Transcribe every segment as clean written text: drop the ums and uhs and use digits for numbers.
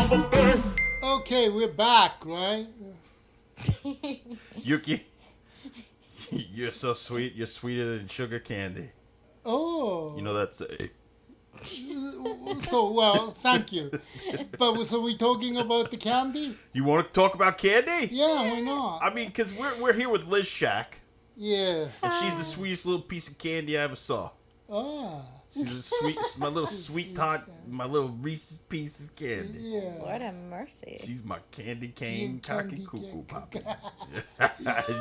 Okay, we're back, right? Yuki, you're so sweet. You're sweeter than sugar candy. Oh. You know that's a... So, well, thank you. But so we talking about the candy? You want to talk about candy? Yeah, why not? I mean, because we're here with Liz Schack, Yes. and she's the sweetest little piece of candy I ever saw. Ah. She's a sweet, my little sweet tot, my little Reese's piece of candy. Yeah. What a mercy. She's my candy cane, You cocky candy cuckoo cane. poppers.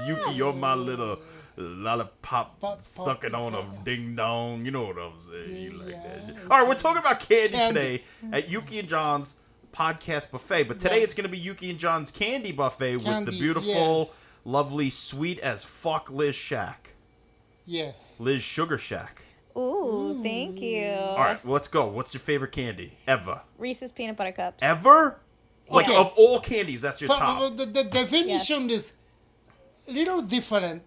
Yuki, you're my little lollipop Pop, sucking on a sucker. ding dong. You know what I'm saying? You like Yeah. that shit. All right, we're talking about candy Candy. today at Yuki and John's podcast buffet. But today Right. it's going to be Yuki and John's candy buffet with the Candy, beautiful, yes. lovely, sweet as fuck Liz Schack. Yes. Liz Sugar Shack. Ooh, thank you. All right, well, let's go. What's your favorite candy ever? Reese's peanut butter cups. Ever? Like, Okay. of all candies, that's your But top. the definition is a little different.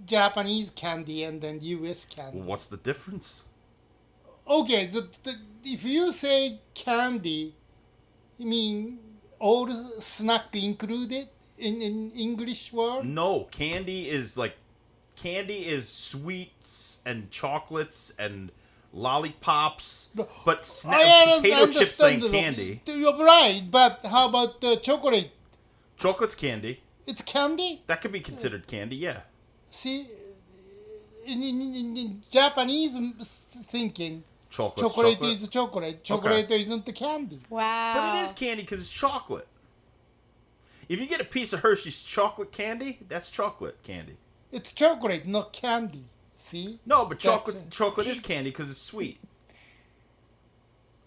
Japanese candy and then U.S. candy. Well, what's the difference? Okay, if you say candy, you mean all the snack included in English word? No, candy is sweets and chocolates and lollipops, but potato chips ain't candy. You're right, but how about chocolate? Chocolate's candy. It's candy? That could be considered candy, yeah. See, in Japanese thinking, Chocolate's chocolate chocolate. is chocolate. Chocolate isn't the candy. Wow. But it is candy because it's chocolate. If you get a piece of Hershey's chocolate candy, that's chocolate candy. It's chocolate, not candy. See? No, but That's chocolate is candy because it's sweet.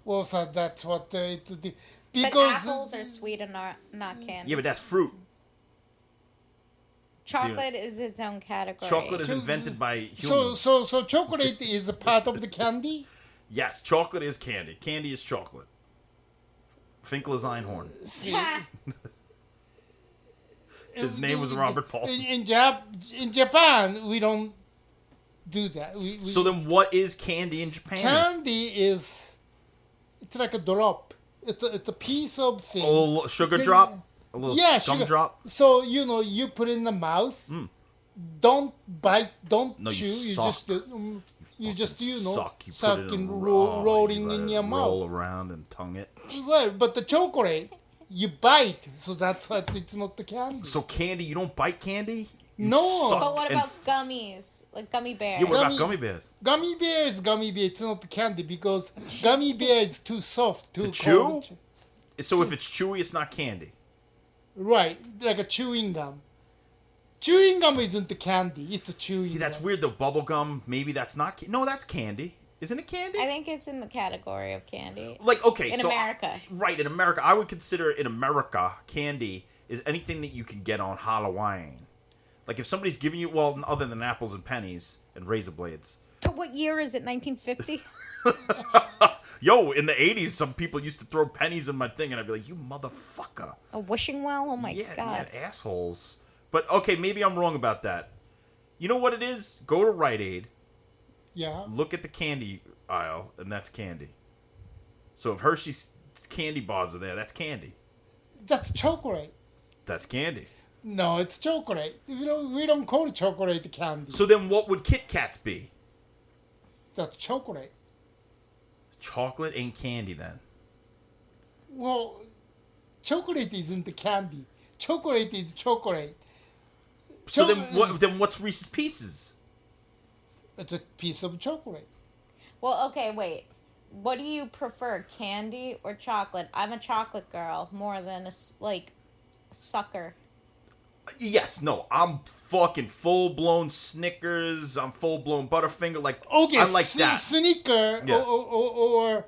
Well, so that's what it's But because apples are sweet and not candy. Yeah, but that's fruit. Chocolate is its own category. Chocolate is invented by humans. so chocolate is a part of the candy. Yes, chocolate is candy. Candy is chocolate. Finkel is Einhorn. See, His name was Robert Paulson. In Japan, we don't do that. We So then what is candy in Japan? candy is it's like a drop. It's a piece of thing. A little sugar Then- drop? A little Yeah, gum sugar. drop? So you put it in the mouth. Mm. Don't bite. Don't No, chew. you You suck. just you just Suck. You suck put it and in rolling in your Roll mouth. around and tongue it. Right, but the chocolate you bite. So that's why it's not the candy. So candy, you don't bite candy? You No. suck But what and about gummies? Like gummy bears? Yeah, what about Gummy- gummy bears? Gummy bear is gummy bear. It's not the candy because gummy bear is too soft To to chew? So if it's chewy, it's not candy. Right, like a chewing gum. Chewing gum isn't the candy. It's a chewing. See, that's gum. weird though. Bubble gum, maybe that's not. No, that's candy. Isn't it candy? I think it's in the category of candy. Like, okay, In so America. Right, in America, I would consider in America candy is anything that you can get on Halloween. Like if somebody's giving you, well, other than apples and pennies and razor blades. So what year is it? 1950? Yo, in the 80s, some people used to throw pennies in my thing, and I'd be like, you motherfucker. A wishing well? Oh my Yeah, god. yeah, assholes. But, okay, maybe I'm wrong about that. You know what it is? Go to Rite Aid, Yeah. look at the candy aisle, and that's candy. So if Hershey's candy bars are there, that's candy. That's chocolate. That's candy. No, it's chocolate. We don't call chocolate candy. So then what would Kit Kats be? That's chocolate. Chocolate ain't candy then. Well, chocolate isn't the candy. Chocolate is chocolate. So Cho- then what's Reese's Pieces? It's a piece of chocolate. Well, okay, wait. What do you prefer, candy or chocolate? I'm a chocolate girl more than sucker. Yes, no, I'm fucking full-blown Snickers. I'm full-blown Butterfinger. Like, Okay, I like that. Snicker Yeah. or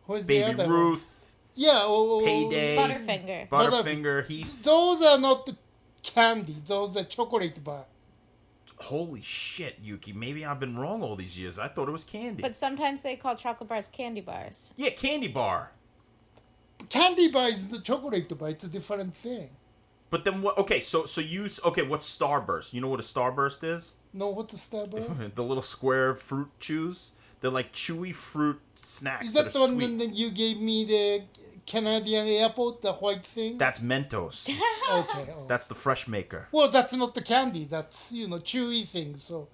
what's the Baby other Ruth, one? Yeah, or Payday, Butterfinger. Butterfinger, Heath. Those are not the candy. Those are chocolate bar. Holy shit, Yuki. Maybe I've been wrong all these years. I thought it was candy. But sometimes they call chocolate bars candy bars. Yeah, candy bar. Candy bar is the chocolate bar. It's a different thing. But then what? Okay, so okay, what's Starburst? You know what a Starburst is? No, what's the Starburst? The little square fruit chews. They're like chewy fruit snacks Is that that are the one sweet. that you gave me the Canadian airport, the white thing? That's Mentos. Okay. That's the fresh maker. Well, that's not the candy. That's, chewy thing. So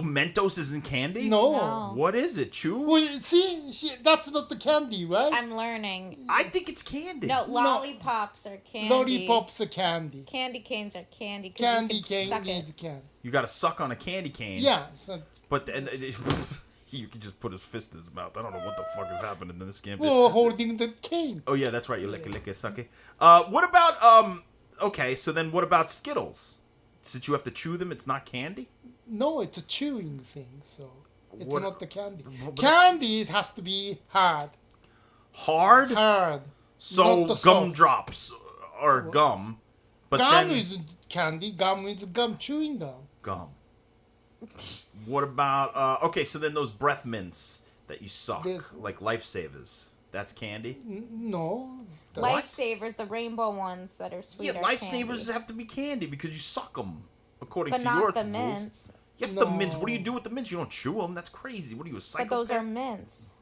Mentos isn't candy? No. What is it? Chew? Well, see, that's not the candy, right? I'm learning. I think it's candy. No, lollipops are candy. Lollipops are candy. Candy canes are candy. 'Cause Candy you can suck cane is it. candy. You got to suck on a candy cane. Yeah. So, But you can just put his fist in his mouth. I don't know what the fuck is happening in this game. well, holding the cane. Oh yeah, that's right. You lick it, suck it. What about Okay, so then what about Skittles? Since you have to chew them, it's not candy. No, it's a chewing thing. So it's What- not the candy. what- Candy has to be hard. Hard. Hard. So not the gumdrops or gum, but Gum then isn't candy. Gum is gum, chewing gum. gum. What about okay? So then those breath mints that you suck, Breath- like Lifesavers, that's candy. No. Lifesavers, the rainbow ones that are sweet. Yeah, are Lifesavers candy. have to be candy because you suck them, according But to not your the rules. mints. Yes, the No. mints. What do you do with the mints? You don't chew them. That's crazy. What are you, a psychopath? But those are mints.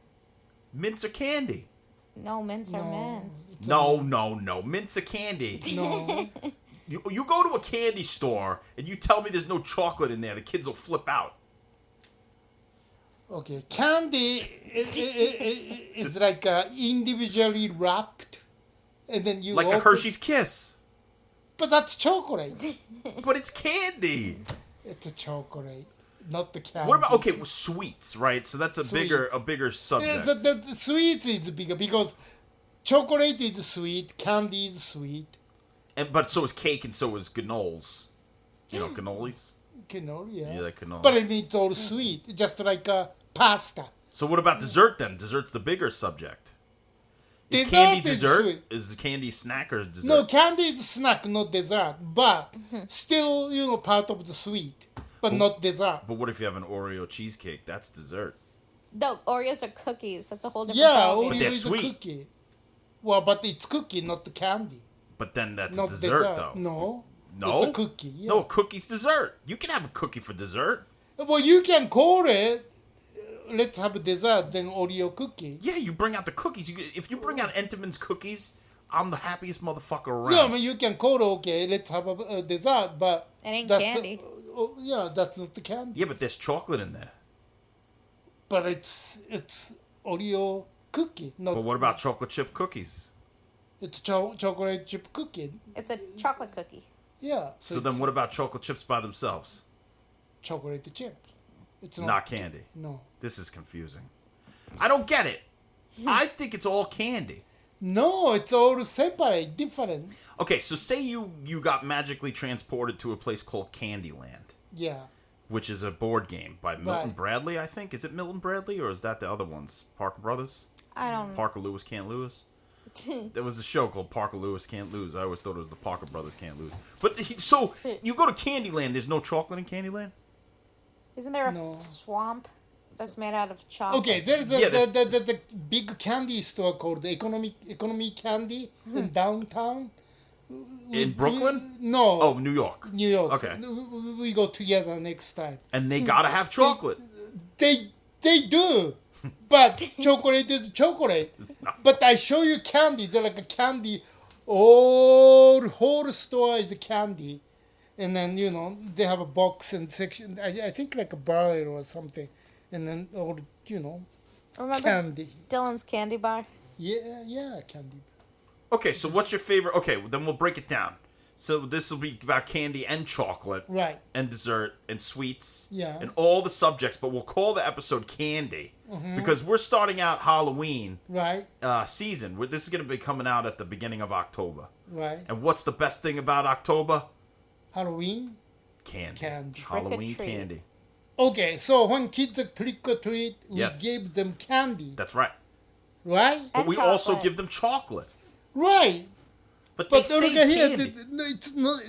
Mints are candy. No, mints are No. mints. No. Mints are candy. No. You go to a candy store and you tell me there's no chocolate in there, the kids will flip out. Okay, candy is like individually wrapped, and then you Like a open- Hershey's Kiss. But that's chocolate. But it's candy. It's a chocolate, not the candy. What about well, sweets, right? So that's a Sweet. bigger subject. Yes, the sweet is bigger because chocolate is sweet, candy is sweet. But so is cake and so is cannolis. You know, cannolis? Cannoli, yeah. Yeah, like cannoli. But it's all sweet, just like pasta. So what about dessert then? Dessert's the bigger subject. Is Dessert candy is dessert? sweet. Is candy snack or dessert? No, candy is snack, not dessert. But still, part of the sweet, but not dessert. But what if you have an Oreo cheesecake? That's dessert. No, Oreos are cookies. That's a whole different Yeah, ballgame. Oreo they're is sweet. a cookie. Well, but it's cookie, not the candy. But then that's Not dessert, though. No. No? It's a cookie. Yeah. No, a cookie's dessert. You can have a cookie for dessert. Well, you can call it, let's have a dessert, then Oreo cookie. Yeah, you bring out the cookies. If you bring out Entenmann's cookies, I'm the happiest motherfucker around. Yeah, I mean, you can call it, okay, let's have a dessert, but... It ain't that's candy. Yeah, that's not the candy. Yeah, but there's chocolate in there. But it's Oreo cookie, not... But what about chocolate chip cookies? It's chocolate chip cookie. It's a chocolate cookie. Yeah. So then what about chocolate chips by themselves? Chocolate chip. It's Not candy. No. This is confusing. I don't get it. I think it's all candy. No, it's all separate, different. Okay, so say you got magically transported to a place called Candyland, Yeah. which is a board game by Milton Right. Bradley, I think. Is it Milton Bradley or is that the other ones? Parker Brothers? I don't Parker Lewis Can't Lose? There was a show called Parker Lewis Can't Lose. I always thought it was the Parker Brothers Can't Lose. But so you go to Candyland. There's no chocolate in Candyland? Isn't there a No. swamp that's made out of chocolate? Okay, there's Yeah, the big candy store called the Economy Candy in downtown. In Brooklyn? No. Oh, New York. New York. Okay. We go together next time. And they gotta have chocolate. They do. But chocolate is chocolate. But I show you candy. They're like a candy. Whole store is candy. And then, they have a box and section. I think like a barrel or something. And then, Remember candy. Dylan's candy bar? Yeah, candy. Okay, so what's your favorite? Okay, well, then we'll break it down. So this will be about candy and chocolate Right. and dessert and sweets Yeah. and all the subjects, but we'll call the episode Candy because we're starting out Halloween Right. season. This is going to be coming out at the beginning of October. Right. And what's the best thing about October? Halloween. Candy. Candy. Halloween Trick or treat. candy. Okay, so when kids trick or treat, we Yes. give them candy. That's right. Right? But And we also chocolate. give them chocolate. Right. But they But say look at here, candy. it's not.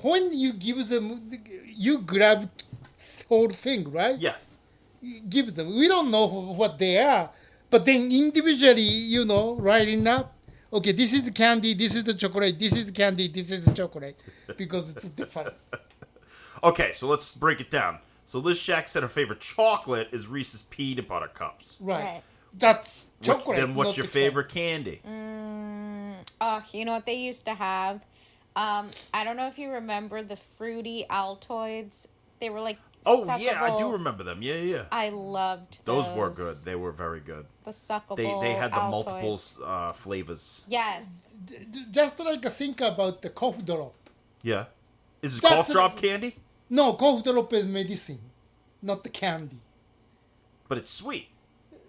When you give them, you grab whole thing, right? Yeah. You give them. We don't know what they are, but then individually, writing up. Okay, this is the candy. This is the chocolate. This is the candy. This is the chocolate, because it's different. Okay, so let's break it down. So Liz Schack said her favorite chocolate is Reese's Peanut Butter Cups. Right. Right. That's chocolate. Then what's not your the favorite candy? Oh, you know what they used to have? I don't know if you remember the fruity Altoids. They were like Oh suckable. yeah, I do remember them. Yeah, yeah. I loved Those were good. They were very good. The suckable They had the Altoids. multiple flavors. Yes. Just like think about the cough drop. Yeah. Is it That's cough drop candy? No, cough drop is medicine, not the candy. But it's sweet.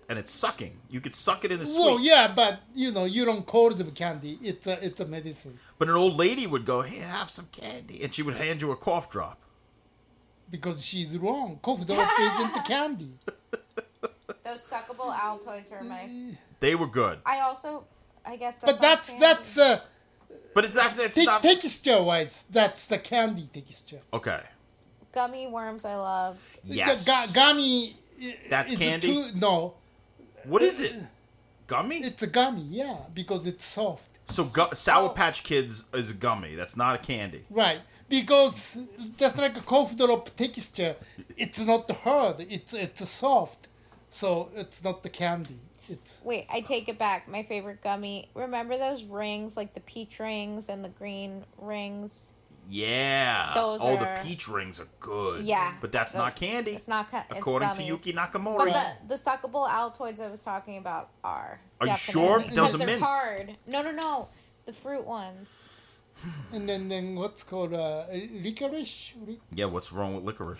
And it's sucking. You could suck it in the sweet. Well, yeah, but you don't call it candy. It's a medicine But an old lady would go, "Hey, have some candy," and she would hand you a cough drop. because she's wrong. Cough drop isn't the candy. Those suckable Altoids were my. They were good. I guess that's. But that's But it's not. texture wise. That's the candy texture. Okay. Gummy worms I loved. Yes. The gummy. That's is candy? No, What is it? Gummy? it's a gummy. Yeah, because it's soft. So Sour Patch Kids is a gummy. That's not a candy. Right, because just like a cough drop texture, it's not hard. It's soft, so it's not the candy. It's Wait, I take it back. My favorite gummy. Remember those rings, like the peach rings and the green rings? Yeah. Those the are- peach rings are good. Yeah. But that's not candy. It's not. It's according to gummies. Yuki Nakamura. But the suckable Altoids I was talking about are. Are you definitely, sure? Because Those are they're mints. hard. No. The fruit ones. and then what's called licorice. Yeah, what's wrong with licorice?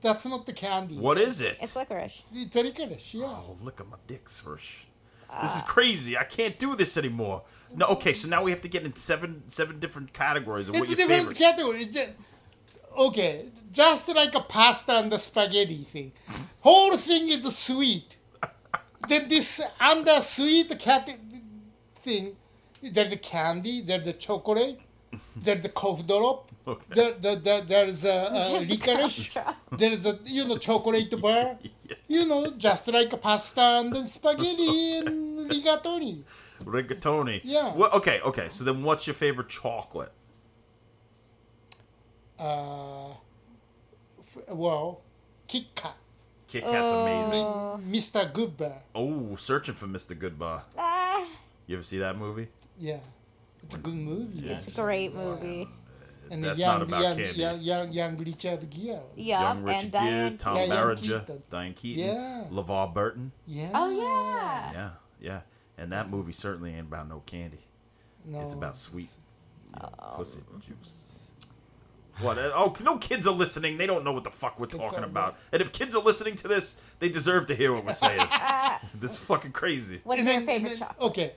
That's not the candy. What is it? It's licorice. It's a licorice. Yeah. Oh, look at my dicks first. This is crazy. I can't do this anymore. No, okay, so now we have to get in seven different categories of what It's a your different favorite. category. Okay, just like a pasta and the spaghetti thing. Whole thing is sweet. Then this under sweet thing, there's the candy, there's the chocolate, there's the cough drop, Okay. there's licorice, there's a chocolate bar. Just like a pasta and then spaghetti and rigatoni. Rigatoni. Yeah. Well, okay. So then what's your favorite chocolate? Well, Kit Kat, Kit Kat's amazing. Mr. Goodbar. Oh, Searching for Mr. Goodbar. Ah, You ever see that movie? Yeah, it's a good movie. it's a great movie. And That's the not about candy. young Richard Gere. Young Yup, Richard and Gere, Diane. Tom Yeah, Diane Barringer, Keaton. Diane Keaton, Yeah. LeVar Burton. Yeah. Oh yeah. Yeah. And that movie certainly ain't about no candy. No. It's about sweet pussy juice. What? Oh, no kids are listening. They don't know what the fuck we're talking all about. And if kids are listening to this, they deserve to hear what we're saying. This is fucking crazy. What's And your then- favorite and then- chocolate? Okay.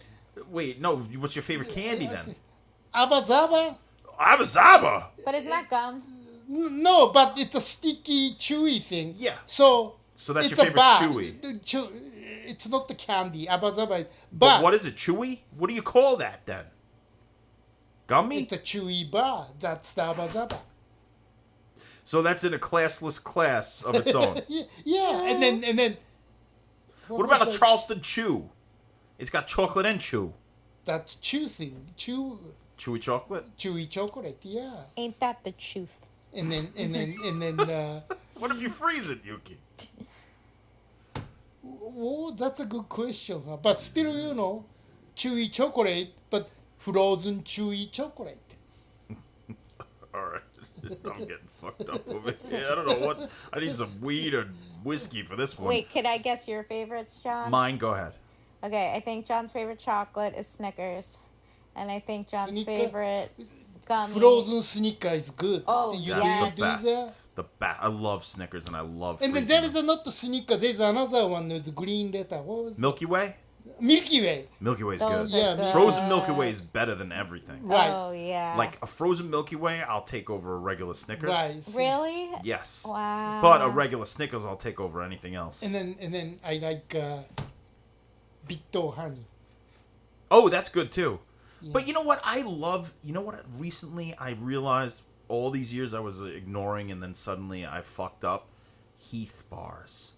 Wait, no. What's your favorite candy then? Abazaba? Abazaba. But isn't that gum? No, but it's a sticky, chewy thing. Yeah. So that's it's your a favorite bar. chewy. It's not the candy. Abazaba. But what is it? Chewy? What do you call that then? Gummy? It's a chewy bar. That's the Abazaba. So that's in a classless class of its own. Yeah. And then. What about a was that? Charleston Chew? It's got chocolate and chew. That's chew thing. Chewy chocolate? Chewy chocolate. Yeah. Ain't that the truth? And then. What if you freeze it, Yuki? Oh, that's a good question. But still, chewy chocolate, but frozen chewy chocolate. Alright. I'm getting fucked up over here. I don't know what. I need some weed or whiskey for this one. Wait, could I guess your favorites, John? Mine, go ahead. Okay, I think John's favorite chocolate is Snickers, and I think John's Snicker? favorite gummy. Frozen Snicker is good. Oh, you yes. That's do the that? best. I love Snickers and I love And then freezing there is them. not the Snicker. There's another one with green letter. What was it? Milky Way? Milky Way. Milky Way's Those good. are Yeah, good. Frozen Milky Way is better than everything. Right. Oh yeah. Like a frozen Milky Way, I'll take over a regular Snickers. Right. Really? Yes. Wow. But a regular Snickers, I'll take over anything else. And then I like Bitto Honey. Oh, that's good too. Yeah. But you know what I love? You know what recently I realized all these years I was ignoring and then suddenly I fucked up? Heath bars.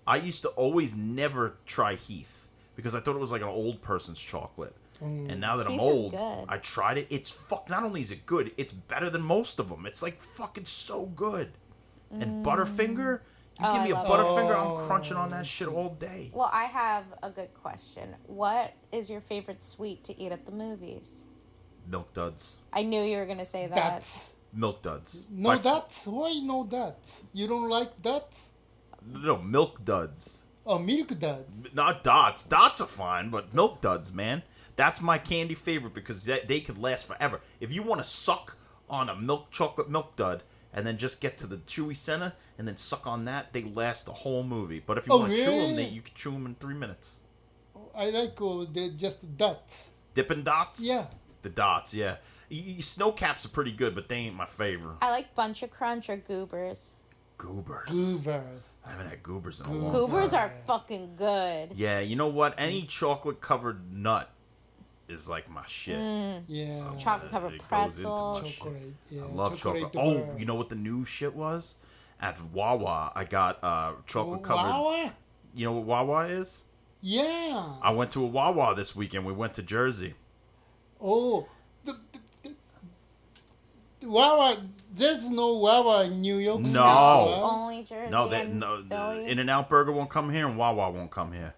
I used to always never try Heath because I thought it was like an old person's chocolate. And now that I'm Heath is old, good. I tried it. It's not only is it good, it's better than most of them. It's like fucking so good. And Butterfinger, You Oh, give I me a love Butterfinger, it. I'm crunching on that shit all day. Well, I have a good question. What is your favorite sweet to eat at the movies? Milk duds. I knew you were gonna say that. That's Milk duds. no By f- that's why no that's you don't like that's No, milk duds. oh milk duds. Not dots. Dots are fine, but milk duds, man. That's my candy favorite because they could last forever. If you want to suck on a chocolate milk dud and then just get to the chewy center and then suck on that, they last the whole movie. But if you Oh, want to chew really? them, you can chew them in 3 minutes. I like just dots. Dippin' Dots? Yeah. The dots, yeah. Snow Caps are pretty good, but they ain't my favorite. I like Bunch of Crunch or Goobers. Goobers. Goobers. I haven't had goobers in a long Goobers time. are fucking good. Yeah, you know what? Any chocolate covered nut is like my shit. Yeah. Chocolate covered It goes into pretzels. my shit. Chocolate. Yeah. I love chocolate. bar. Oh, you know what the new shit was? At Wawa, I got chocolate covered. Wawa? You know what Wawa is? Yeah. I went to a Wawa this weekend. We went to Jersey. Oh, the Wawa. There's no Wawa in New York. No. City, right? Only Jersey and Philly. In-N-Out Burger won't come here, and Wawa won't come here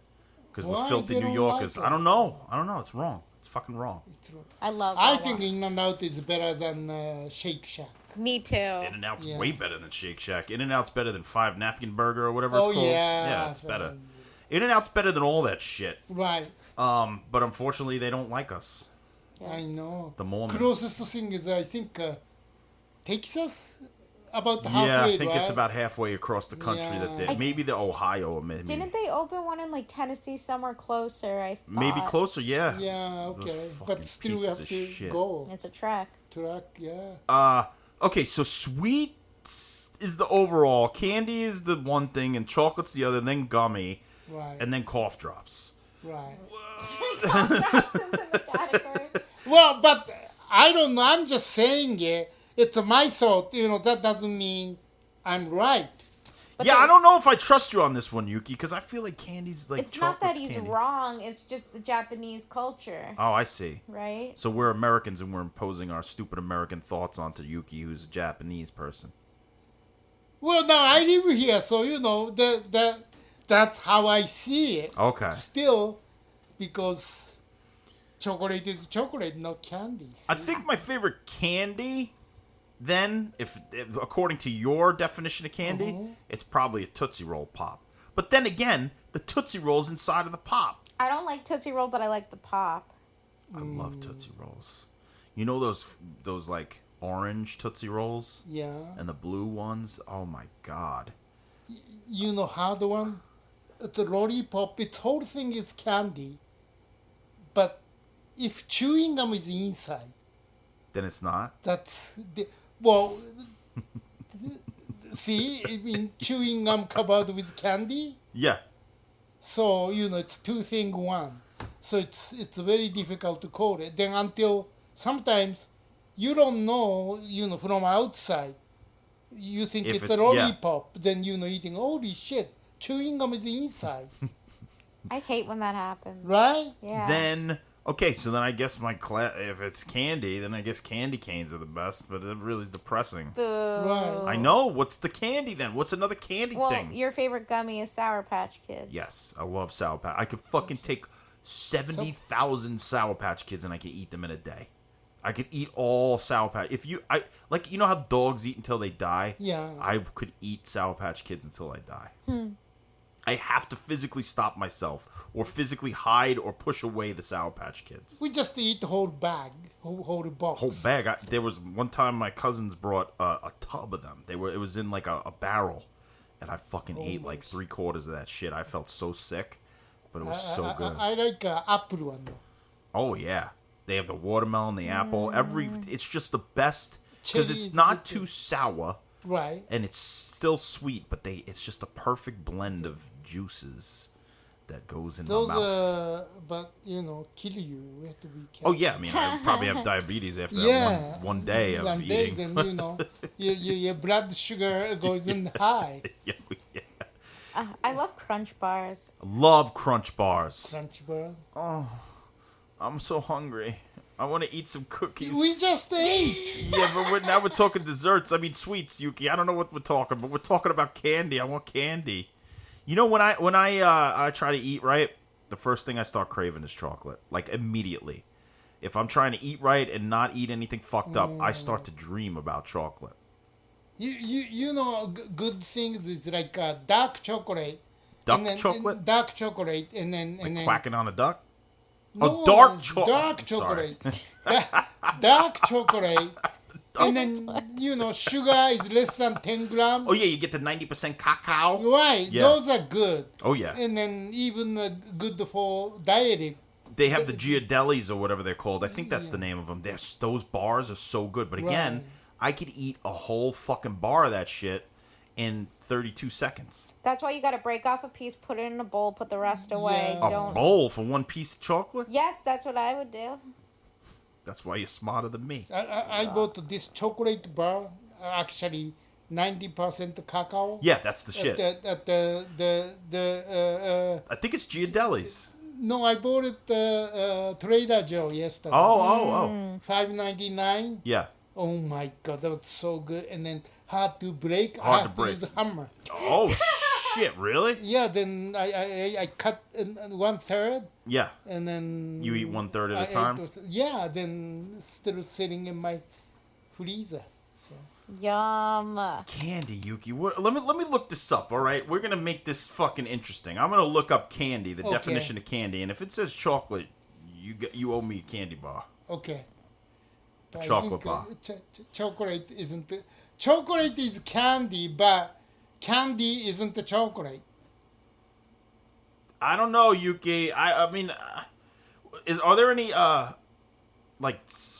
because we're Why filthy they New don't Yorkers. like I don't know. It's wrong. It's fucking wrong. It's wrong. I love I Wawa. think In-N-Out is better than Shake Shack. Me too. In-N-Out's Yeah. way better than Shake Shack. In-N-Out's better than Five Napkin Burger or whatever Oh it's called. yeah. Yeah, it's better. In-N-Out's better than all that shit. Right. But unfortunately, they don't like us. I know. The Mormons. Closest thing is I think Texas, about halfway. Yeah, I think right? it's about halfway across the country that Yeah. they maybe the Ohio or maybe Didn't they open one in like Tennessee somewhere closer? I thought. maybe closer. Yeah. Yeah. Those Okay. fucking But still, we pieces have of to shit. go. It's a trek. Truck. Yeah. Okay, so sweets is the overall, candy is the one thing, and chocolate's the other, then gummy, Right. and then cough drops. Right. Drops is in the category. Well, but I don't know. I'm just saying it. It's my thought. That doesn't mean I'm right. But Yeah, I there's- don't know if I trust you on this one, Yuki, because I feel like candy's like It's not that chocolate's he's candy. wrong. It's just the Japanese culture, Oh, I see. right? So we're Americans and we're imposing our stupid American thoughts onto Yuki, who's a Japanese person. Well, now I live here, so that's how I see it. Okay. Still, because chocolate is chocolate, not candy. I think my favorite candy, then, if according to your definition of candy, it's probably a Tootsie Roll Pop. But then again, the Tootsie Roll's inside of the pop. I don't like Tootsie Roll, but I like the pop. I love Tootsie Rolls. You know those like orange Tootsie Rolls Yeah. and the blue ones? Oh my god. You know hard one? The lollipop, its whole thing is candy. But if chewing gum is inside, Then it's not. well, see, I mean, chewing gum covered with candy. Yeah. So, it's two thing one. So it's very difficult to call it. Then until sometimes you don't know, from outside. You think If it's it's- a lollipop, then eating, holy shit, chewing gum is inside. I hate when that happens. Right? Yeah. Then okay, so then I guess if it's candy, then I guess candy canes are the best, but it really is depressing. Boo. Right. I know. What's the candy then? What's another candy Well, thing? your favorite gummy is Sour Patch Kids. Yes, I love Sour Patch. I could fucking take 70,000 Sour Patch Kids and I could eat them in a day. I could eat all Sour Patch. You know how dogs eat until they die? Yeah. I could eat Sour Patch Kids until I die. I have to physically stop myself or physically hide or push away the Sour Patch Kids. We just eat the whole bag, whole box. Whole bag. There was one time my cousins brought a tub of them. It was in like a barrel, and I fucking ate like 3/4 of that shit. I felt so sick, but it was so good. I like apple one though. Oh yeah, they have the watermelon, the apple. It's just the best because Cherry it's is not good too. too sour Right. and it's still sweet, but it's just a perfect blend of juices that goes in Those, my mouth. but kill you. We have to be careful. Oh yeah, I mean I probably have diabetes after Yeah. that one day of One day, eating. then your blood sugar goes in high. yeah. I love Crunch Bars. Love Crunch Bars. Crunch bar. Oh, I'm so hungry. I want to eat some cookies. We just ate. Yeah, but now we're talking desserts. I mean sweets, Yuki. I don't know what we're talking, but we're talking about candy. I want candy. You know, when I try to eat right, the first thing I start craving is chocolate. Like immediately. If I'm trying to eat right and not eat anything fucked up, I start to dream about chocolate. You know good things is like dark chocolate. Dark and then, chocolate? And dark chocolate and then Quacking on a duck? No, dark chocolate. Dark chocolate. Dark chocolate. And then, you know, sugar is less than 10 grams. Oh, yeah, you get the 90% cacao. Right. Yeah. Those are good. Oh, yeah. And then even good for diet. They have the Giardellis or whatever they're called. I think that's the name of them. Those bars are so good. But again, Right. I could eat a whole fucking bar of that shit in 32 seconds. That's why you got to break off a piece, put it in a bowl, put the rest away. Yeah. A Don't. bowl for one piece of chocolate? Yes, that's what I would do. That's why you're smarter than me. I bought this chocolate bar, actually 90% cacao. Yeah, that's the shit. At the I think it's Giardelli's. no, I bought it Trader Joe yesterday. Oh. $5.99. Yeah. Oh my god, that was so good. And then hard to break. Hard I to have break. to use a hammer. Oh, shit, really? Yeah, then I cut in 1/3, Yeah. and then You eat 1/3 at a I time? ate yeah, then still sitting in my freezer. So Yum. Candy, Yuki. Let me look this up, all right? We're going to make this fucking interesting. I'm going to look up candy, the Okay. definition of candy, and if it says chocolate, you owe me a candy bar. okay. But I Chocolate think, bar. Chocolate isn't. Chocolate is candy, but candy isn't the chocolate. I don't know, Yuki. I mean, are there any like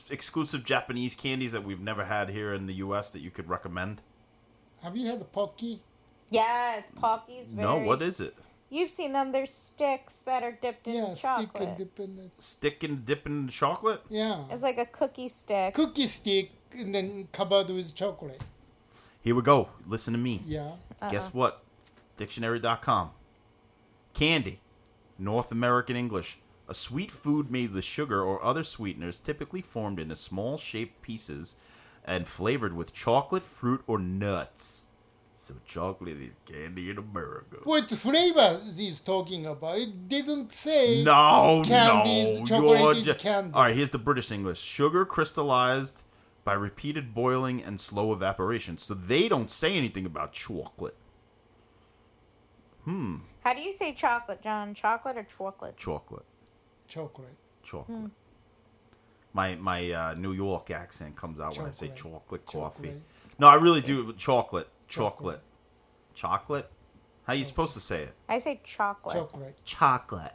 exclusive Japanese candies that we've never had here in the U.S. that you could recommend? Have you had the Pocky? Yes, Pocky's very... No, what is it? You've seen them. They're sticks that are dipped in Yeah, chocolate. stick and dip in it. Stick and dip in chocolate? Yeah. It's like a cookie stick. Cookie stick and then covered with chocolate. Here we go. Listen to me. Yeah. Guess what? Dictionary.com. Candy. North American English. A sweet food made with sugar or other sweeteners, typically formed into small shaped pieces and flavored with chocolate, fruit, or nuts. So chocolate is candy in America. What flavor he's talking about? It didn't say No, candy no. is chocolate you're is candy. All right, here's the British English. Sugar crystallized by repeated boiling and slow evaporation. So they don't say anything about chocolate. How do you say chocolate, John? Chocolate or chocolate? Chocolate. Chocolate. Chocolate. My New York accent comes out when I say Chocolate. chocolate coffee. Chocolate. No, I really do. Chocolate. Chocolate? How you supposed to say it? I say chocolate. Chocolate. Chocolate.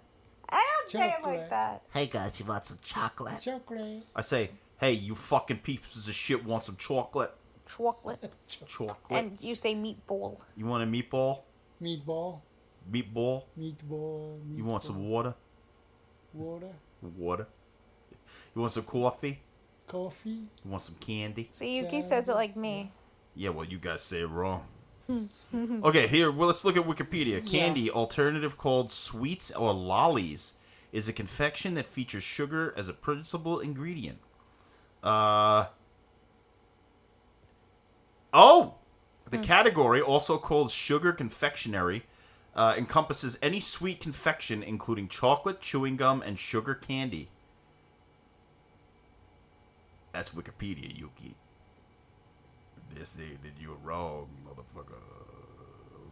I don't say it Chocolate. like that. Hey guys, you want some chocolate? Chocolate. I say, hey, you fucking pieces of shit want some chocolate? Chocolate. Chocolate. And you say meatball. You want a meatball? Meatball. Meatball? Meatball. You want some water? water? Water. You want some coffee? Coffee? You want some candy? So Yuki says it like me. Yeah, well, you guys say it wrong. Okay, here, well, let's look at Wikipedia. Candy, alternative called sweets or lollies, is a confection that features sugar as a principal ingredient. The category, also called sugar confectionery, encompasses any sweet confection, including chocolate, chewing gum, and sugar candy. That's Wikipedia, Yuki. This ain't that you're wrong, motherfucker.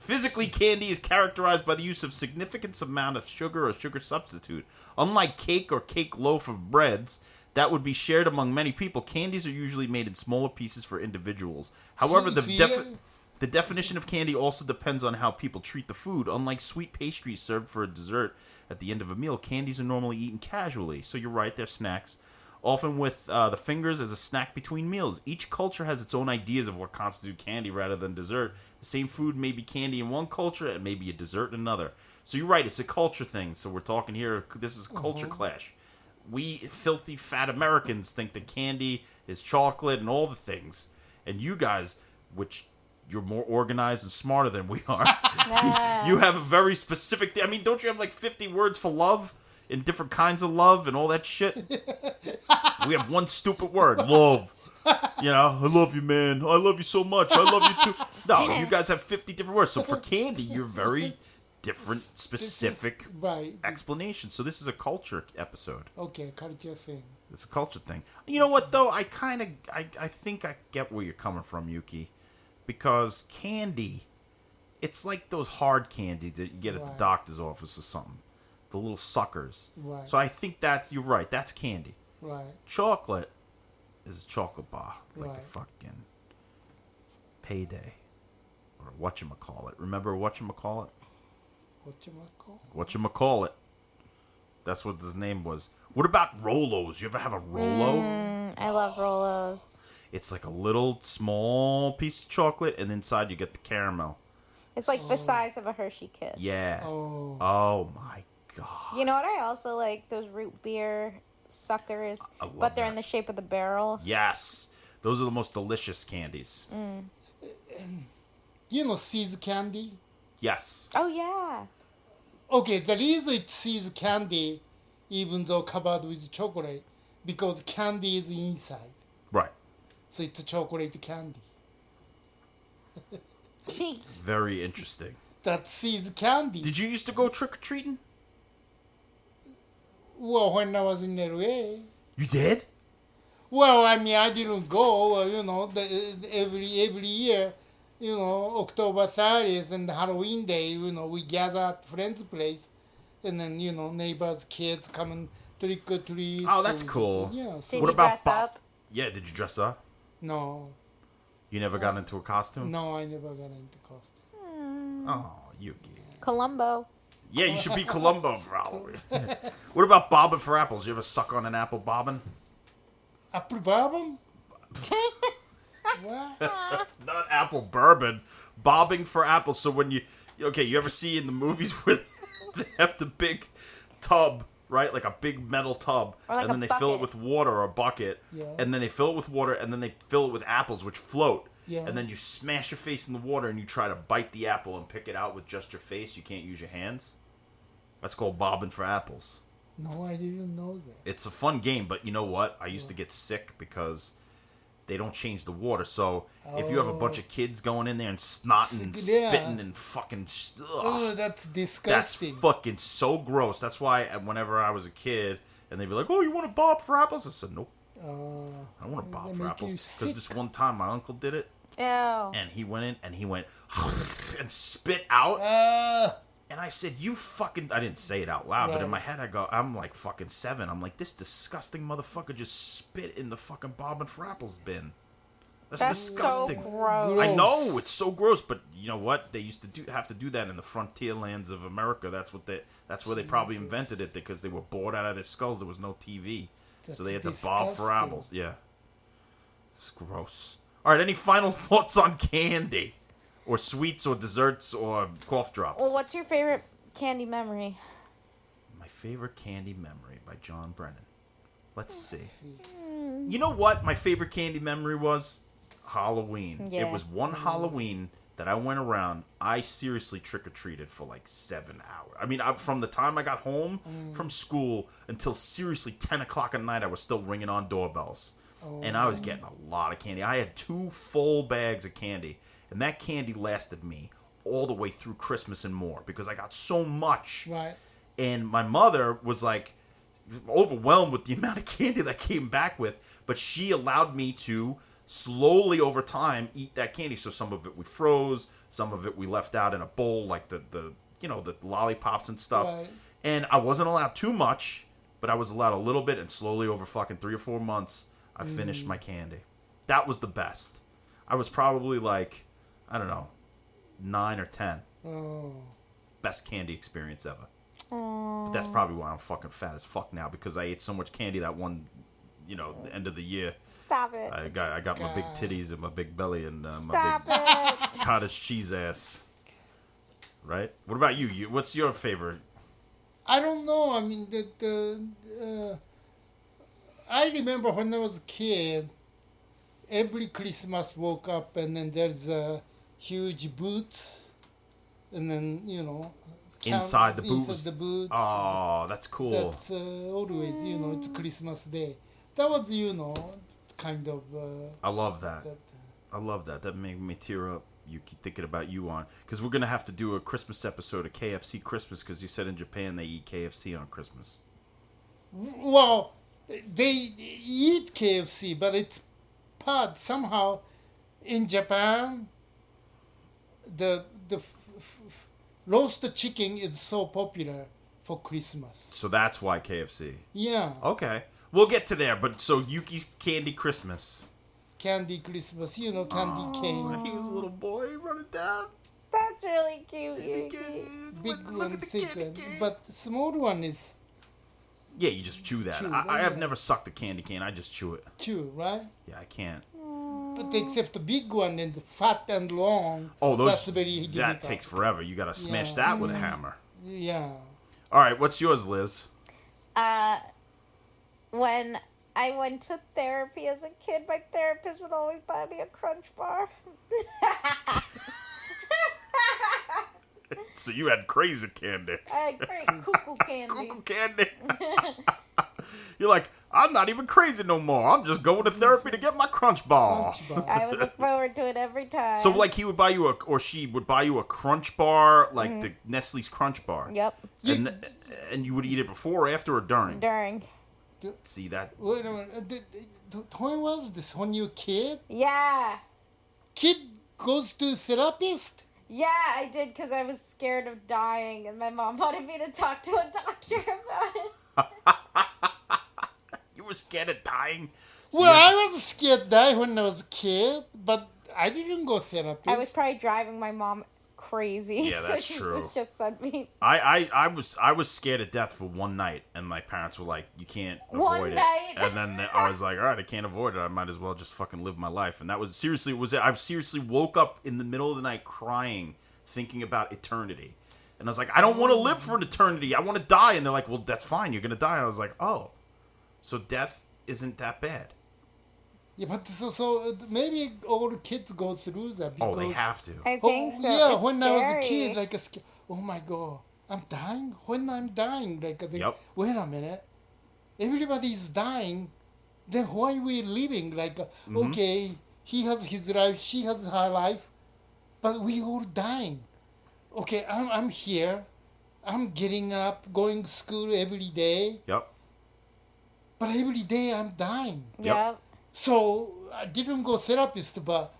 Physically, candy is characterized by the use of significant amount of sugar or sugar substitute. Unlike cake or cake loaf of breads that would be shared among many people, candies are usually made in smaller pieces for individuals. However, the definition of candy also depends on how people treat the food. Unlike sweet pastries served for a dessert at the end of a meal, candies are normally eaten casually. So you're right, they're snacks. Often with the fingers as a snack between meals. Each culture has its own ideas of what constitutes candy rather than dessert. The same food may be candy in one culture and may be a dessert in another. So you're right, it's a culture thing. So we're talking here, this is a culture clash. We filthy fat Americans think that candy is chocolate and all the things. And you guys, which you're more organized and smarter than we are, you have a very specific... I mean, don't you have like 50 words for love? in different kinds of love and all that shit? We have one stupid word, love. You know, I love you, man. I love you so much. I love you too. No, you guys have 50 different words. So for candy, you're very different, specific Right. explanations. So this is a culture episode. Okay, culture thing. It's a culture thing. You know what, though? I think I get where you're coming from, Yuki. Because candy, it's like those hard candies that you get at the Right. doctor's office or something. The little suckers. Right. So I think you're right. That's candy. Right. Chocolate is a chocolate bar. Like Right. a fucking Payday. Or whatchamacallit. Remember whatchamacallit? Whatchamacall? Whatchamacallit. That's what his name was. What about Rolos? You ever have a Rolo? I love Rolos. It's like a little small piece of chocolate, and inside you get the caramel. It's like the size of a Hershey Kiss. Yeah. Oh. Oh my god. You know what I also like? Those root beer suckers, I love but they're that. in the shape of the barrels. Yes. Those are the most delicious candies. You know seeds candy? Yes. Oh yeah. Okay, the reason it's seeds candy, even though covered with chocolate, because candy is inside. Right. So it's a chocolate candy. Very interesting. That's seeds candy. Did you used to go trick-or-treating? Well, when I was in LA. You did? Well, I mean, I didn't go, every year, October 30th and Halloween Day, we gather at friend's place, and then, neighbors, kids come and trick or treat. Oh, that's cool. Yeah. Did What you about dress Bob? up? Yeah, did you dress up? No, You never got into a costume? no, I never got into costume. Oh, Yuki. Columbo. Yeah, you should be Columbo for Halloween. What about bobbing for apples? You ever suck on an apple bobbing? Apple bourbon? What? Not apple bourbon. Bobbing for apples. So when you ever see in the movies where they have the big tub, right? Like a big metal tub. Or like and then a they fill it bucket. with water or a bucket. Yeah. And then they fill it with water and then they fill it with apples which float. Yeah. And then you smash your face in the water and you try to bite the apple and pick it out with just your face. You can't use your hands. That's called bobbing for apples. No, I didn't know that. It's a fun game, but you know what? I used to get sick because they don't change the water. So if you have a bunch of kids going in there and snotting and Yeah. spitting and fucking... Oh, that's that's disgusting. fucking so gross. That's why whenever I was a kid and they'd be like, oh, you want to bob for apples? I said, nope. I don't want to bob They for make apples. you Because this sick. one time my uncle did it Ew. and he went in and he went and spit out. And I said, you fucking... I didn't say it out loud, but in Right. my head I'm like fucking 7. I'm like, this disgusting motherfucker just spit in the fucking bobbing for apples bin. That's disgusting. so gross. I know, it's so gross, but you know what? They used to have to do that in the frontier lands of America. That's where they probably invented it because they were bored out of their skulls. There was no TV. So they had to bob for disgusting. apples. Yeah. It's gross. All right, any final thoughts on candy? Or sweets or desserts or cough drops? Well, what's your favorite candy memory? My favorite candy memory by John Brennan. Let's see. See. You know what my favorite candy memory was? Halloween. Yeah. It was one Halloween that I went around. I seriously trick-or-treated for like 7 hours. I mean, from the time I got home from school until seriously 10 o'clock at night, I was still ringing on doorbells. And I was getting a lot of candy. I had 2 full bags of candy. And that candy lasted me all the way through Christmas and more because I got so much. Right. And my mother was like overwhelmed with the amount of candy that I came back with, but she allowed me to slowly over time eat that candy. So some of it we froze, some of it we left out in a bowl, like the lollipops and stuff. Right. And I wasn't allowed too much, but I was allowed a little bit, and slowly over fucking 3 or 4 months, I finished my candy. That was the best. I was probably like, I don't know, 9 or 10. Oh. Best candy experience ever. But that's probably why I'm fucking fat as fuck now, because I ate so much candy that one, the end of the year. Stop it. I got my big titties and my big belly and Stop my it. big cottage cheese ass. Right? What about you? What's your favorite? I don't know. I mean, I remember when I was a kid, every Christmas woke up and then there's a huge boots, and then Inside the inside booths. the booths. Oh, that's cool. That's always, it's Christmas Day. That was, kind of. I love that. I love that. That made me tear up. You keep thinking about you on, because we're gonna have to do a Christmas episode of KFC Christmas, because you said in Japan they eat KFC on Christmas. Well, they eat KFC, but it's part somehow in Japan. The roast chicken is so popular for Christmas. So that's why KFC. Yeah, Okay, we'll get to there. But so Yuki's Candy Christmas. candy Christmas, candy cane. He was a little boy running down. That's really cute, Yuki. Big Look one, at the thick candy one, cane. but the small one is Yeah, you just chew that. Chew, I have yeah. never sucked a candy cane. I just chew it. cute, right? Yeah, I can't. But except the big one and the fat and long. Oh, those. That's very difficult. That takes forever. You gotta smash Yeah. that with a hammer. Yeah. All right, what's yours, Liz? When I went to therapy as a kid, my therapist would always buy me a Crunch Bar. So you had crazy candy. I had great cuckoo candy. Cuckoo candy. You're like, I'm not even crazy no more. I'm just going to therapy to get my Crunch Bar. Crunch bar. I would look forward to it every time. So like he would buy you she would buy you a Crunch Bar, like the Nestle's Crunch Bar. Yep, And you would eat it before, after, or during. during. See that? Wait a minute. When was this? When you kid? Yeah. Kid goes to therapist? Yeah, I did because I was scared of dying, and my mom wanted me to talk to a doctor about it. You were scared of dying. So Well, you- I was scared die when I was a kid, but I didn't go therapist. I was probably driving my mom crazy, Yeah, so that's she true. was just sent me. I was scared to death for one night, and my parents were like, "You can't One avoid night. it." And then I was like, "All right, I can't avoid it. I might as well just fucking live my life." And that was seriously I seriously woke up in the middle of the night crying, thinking about eternity. And I was like, "I don't want to live for an eternity. I want to die." And they're like, "Well, that's fine. You're gonna die." And I was like, "Oh, so death isn't that bad." Yeah, but so maybe all the kids go through that. Because, Oh, they have to. I think so. Yeah, It's when I was a scary. kid, like oh my god, I'm dying. When I'm dying, like Yep. wait a minute, everybody's dying. Then why we living? Like okay, he has his life, she has her life, but we all dying. Okay, I'm here. I'm getting up, going to school every day, Yep. but every day I'm dying. Yep. So I didn't go therapist, but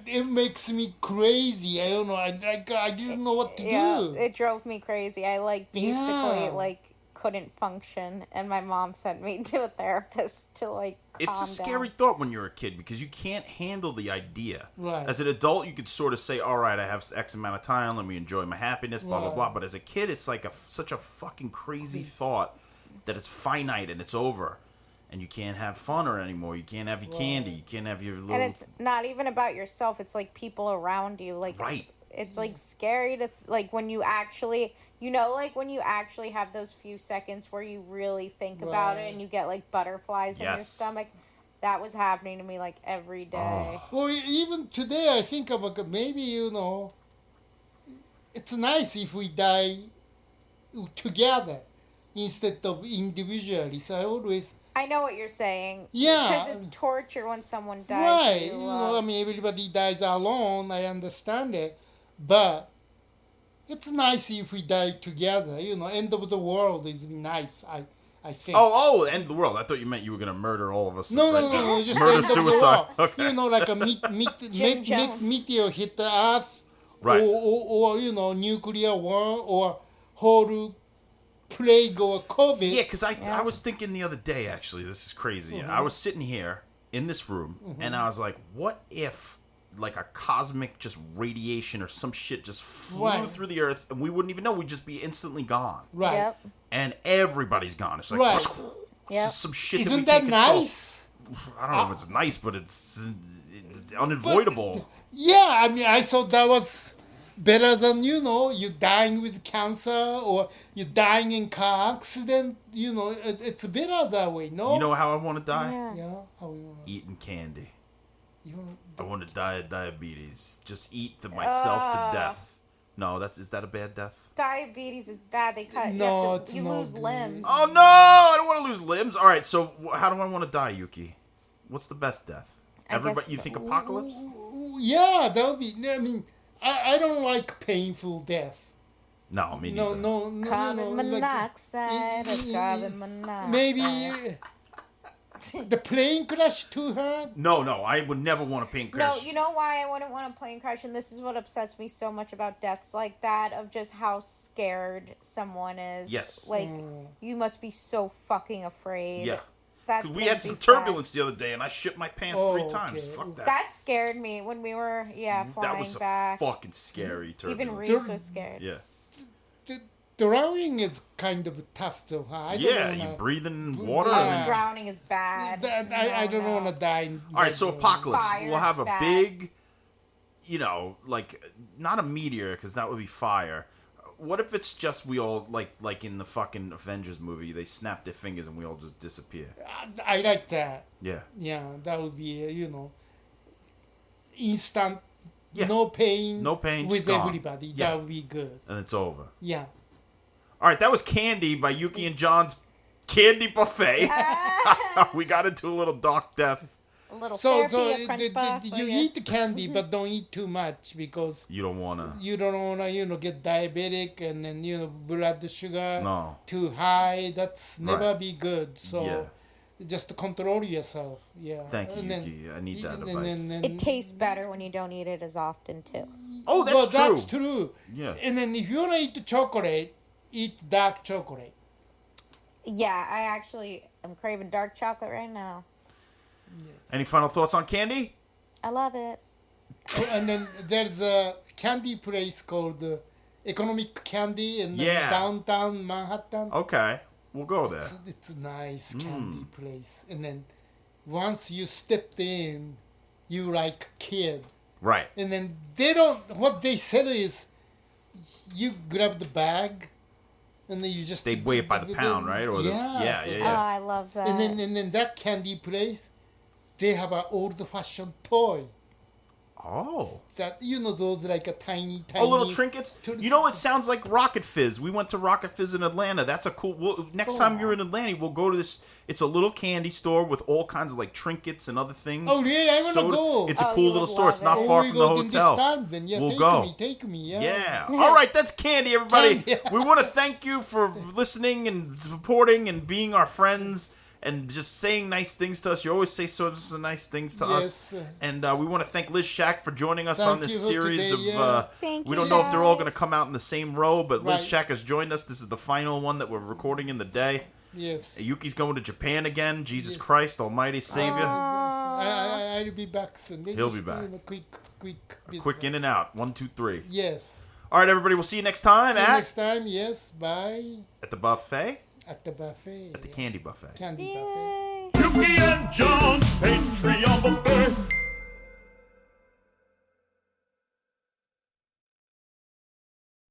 it makes me crazy. I don't know. I didn't know what to Yeah, do. it drove me crazy. I basically Yeah. couldn't function, and my mom sent me to a therapist to It's calm a scary down. thought when you're a kid because you can't handle the idea. Right. As an adult, you could sort of say, "All right, I have X amount of time. Let me enjoy my happiness." Blah blah Right. blah. But as a kid, it's like such a fucking crazy thought that it's finite and it's over, and you can't have fun or anymore. You can't have your candy. You can't have your little. And it's not even about yourself. It's like people around you. Like Right. It's like scary to when you actually, when you actually have those few seconds where you really think about it Right. and you get like butterflies in your Yes. stomach. That was happening to me like every day. Well, even today, I think about maybe it's nice if we die together instead of individually. So I always I know what you're saying. Yeah. Because it's torture when someone dies. right. That you I love. mean, everybody dies alone. I understand it, but it's nice if we die together. End of the world is nice. I think. Oh, end the world. I thought you meant you were gonna murder all of us. No, right no, now. no, just murder end of the suicide. world. Okay. Like a Jim Jones. meteor hit the Earth, Right. or nuclear war, or whole plague or COVID. Yeah, because I was thinking the other day, actually, this is crazy. I was sitting here in this room, and I was like, what if, like, a cosmic just radiation or some shit just flew Right. through the earth, and we wouldn't even know, we'd just be instantly gone. Right. Yep. And everybody's gone. It's like, Right. it's Yep. just some shit Isn't that we that can't control. nice? I don't know if it's nice, but it's unavoidable. Yeah, I mean, I thought that was better than you dying with cancer or you dying in car accident. It's better that way. No. You know how I want to die? Yeah. Yeah. How you Eating candy. you I want to die of diabetes. Just eat myself to death No, is that a bad death? Diabetes is bad. They cut. No, it's you no lose good. limbs. Oh no! I don't want to lose limbs. All right, so how do I want to die, Yuki? What's the best death? I Everybody, guess- you think apocalypse? Yeah, that would be. I mean, I don't like painful death. No, me No, neither. no, Carbon like, monoxide. It's carbon monoxide. maybe the plane crash too hard. No, I would never want a paint No, crash. you know why I wouldn't want a plane crash, and this is what upsets me so much about deaths like that, of just how scared someone is. Yes. Like, you must be so fucking afraid. Yeah. That's Because we had some turbulence the other day, and I shit my pants Oh, 3 times. okay. Fuck that. That scared me when we were, that flying was a back. fucking scary turbulence. Even Reeves was scared. Yeah. Drowning is kind of tough, so I don't Yeah, wanna, you breathing water. Yeah. And then... Drowning is bad. I don't No. want to die. In All right, so that apocalypse. Fire, We'll have a bad. big, like not a meteor because that would be fire. What if it's just we all like in the fucking Avengers movie? They snap their fingers and we all just disappear. I like that. Yeah. Yeah, that would be instant, Yeah. no pain, No pain, with just gone. everybody. Yeah. That would be good. And it's over. Yeah. All right, that was Candy by Yuki and John's Candy Buffet. We got into a little dark death. A little So therapy, a crunch bar for you you. eat the candy, but don't eat too much because You don't wanna. you don't wanna get diabetic and then blood sugar No. too high. That's never Right. be good. So Yeah. just control yourself. Yeah. Thank you, And then- Yuki. I need that and advice. then- It tastes better when you don't eat it as often, too. Oh, that's well, true. That's true. Yeah. And then if you wanna eat chocolate, eat dark chocolate. Yeah, I actually am craving dark chocolate right now. Any final thoughts on candy? I love it. Oh, and then there's a candy place called Economic Candy in Yeah. downtown Manhattan. Okay, we'll go there. It's a nice candy place. And then once you stepped in, you like kid. Right. And then what they sell is you grab the bag and then you just They weigh it by the pound, right? Or yeah, the, so- yeah. Oh, I love that. And then that candy place, they have an old fashioned toy. Oh. That those like a tiny. Oh, little trinkets. to- You know, it sounds like Rocket Fizz. We went to Rocket Fizz in Atlanta. That's a cool. Next time you're in Atlanta, we'll go to this. It's a little candy store with all kinds of like trinkets and other things. Oh, really? I wanna go. It's a Oh, cool you little would store. It's love not it. far we from the go in hotel. This time, then yeah, We'll take go. me, Yeah. All right, that's Candy, everybody. Candy. We want to thank you for listening and supporting and being our friends and just saying nice things to us. You always say so nice things to us. Yes. And we want to thank Liz Schack for joining us Thank on this you for series today, of. yeah. Thank We you, don't know if they're all going to guys. come out in the same row, but Liz Right. Schack has joined us. This is the final one that we're recording in the day. Yes. Yuki's going to Japan again. Jesus Yes. Christ, Almighty Savior. I'll be back soon. They He'll just be back. doing a quick. Quick in and out. 1, 2, 3. Yes. All right, everybody. We'll see you next time See you at next time. Yes. Bye. the buffet, At the buffet. at the candy buffet. Candy Yeah. buffet.